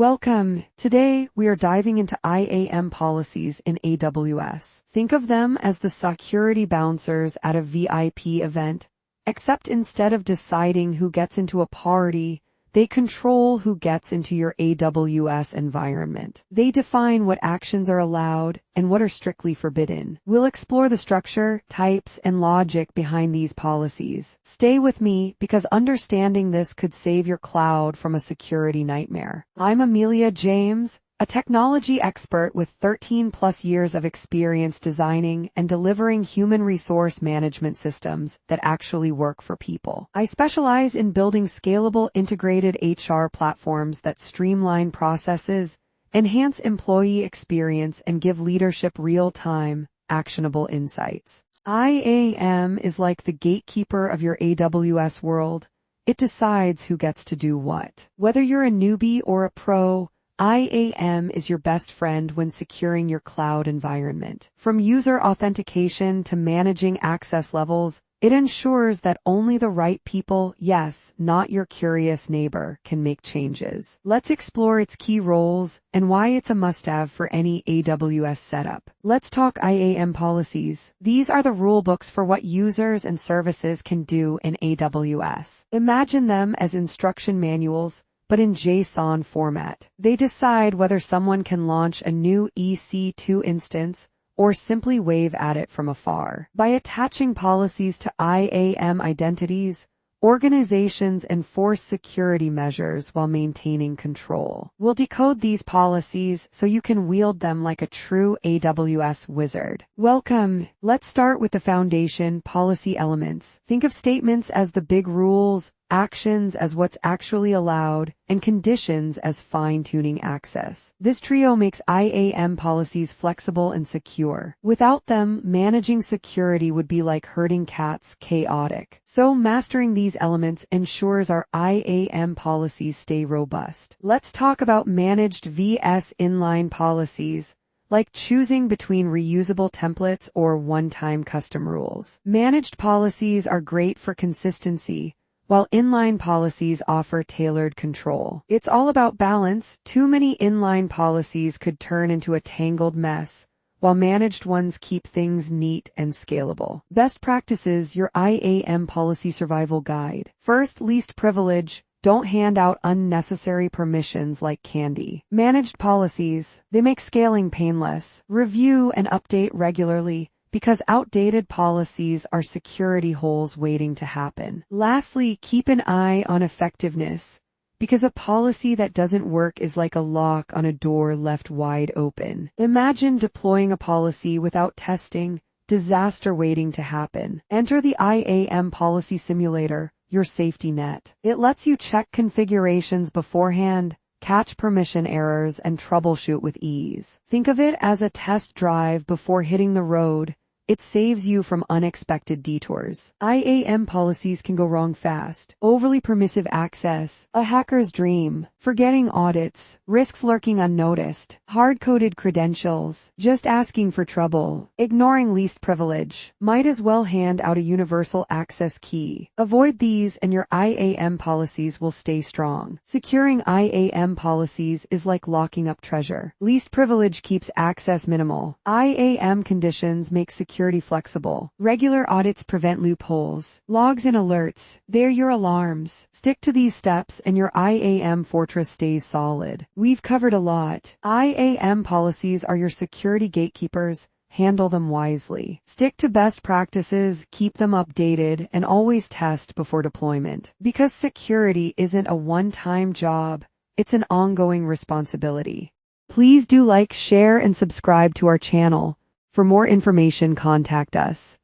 Welcome. Today, we are diving into IAM policies in AWS. Think of them as the security bouncers at a VIP event, except instead of deciding who gets into a party, they control who gets into your AWS environment. They define what actions are allowed and what are strictly forbidden. We'll explore the structure, types, and logic behind these policies. Stay with me because understanding this could save your cloud from a security nightmare. I'm Amelia James, a technology expert with 13+ years of experience designing and delivering human resource management systems that actually work for people. I specialize in building scalable integrated HR platforms that streamline processes, enhance employee experience, and give leadership real-time, actionable insights. IAM is like the gatekeeper of your AWS world. It decides who gets to do what. Whether you're a newbie or a pro, IAM is your best friend when securing your cloud environment. From user authentication to managing access levels, it ensures that only the right people, yes, not your curious neighbor, can make changes. Let's explore its key roles and why it's a must-have for any AWS setup. Let's talk IAM policies. These are the rule books for what users and services can do in AWS. Imagine them as instruction manuals, but in JSON format. They decide whether someone can launch a new EC2 instance or simply wave at it from afar. By attaching policies to IAM identities, organizations enforce security measures while maintaining control. We'll decode these policies so you can wield them like a true AWS wizard. Welcome. Let's start with the foundation policy elements. Think of statements as the big rules, actions as what's actually allowed, and conditions as fine-tuning access. This trio makes IAM policies flexible and secure. Without them, managing security would be like herding cats, chaotic. So mastering these elements ensures our IAM policies stay robust. Let's talk about managed vs inline policies, like choosing between reusable templates or one-time custom rules. Managed policies are great for consistency, while inline policies offer tailored control. It's all about balance. Too many inline policies could turn into a tangled mess, while managed ones keep things neat and scalable. Best practices, your IAM policy survival guide. First, least privilege. Don't hand out unnecessary permissions like candy. Managed policies, they make scaling painless. Review and update regularly, because outdated policies are security holes waiting to happen. Lastly, keep an eye on effectiveness, because a policy that doesn't work is like a lock on a door left wide open. Imagine deploying a policy without testing, disaster waiting to happen. Enter the IAM Policy Simulator, your safety net. It lets you check configurations beforehand, catch permission errors, and troubleshoot with ease. Think of it as a test drive before hitting the road. It saves you from unexpected detours. IAM policies can go wrong fast. Overly permissive access, a hacker's dream. Forgetting audits, risks lurking unnoticed. Hard-coded credentials, just asking for trouble. Ignoring least privilege. Might as well hand out a universal access key. Avoid these and your IAM policies will stay strong. Securing IAM policies is like locking up treasure. Least privilege keeps access minimal. IAM conditions make security flexible. Regular audits prevent loopholes. Logs and alerts, they're your alarms. Stick to these steps and your IAM fortress stays solid. We've covered a lot. IAM policies are your security gatekeepers. Handle them wisely. Stick to best practices, keep them updated, and always test before deployment. Because security isn't a one-time job, it's an ongoing responsibility. Please do like, share, and subscribe to our channel. For more information, contact us.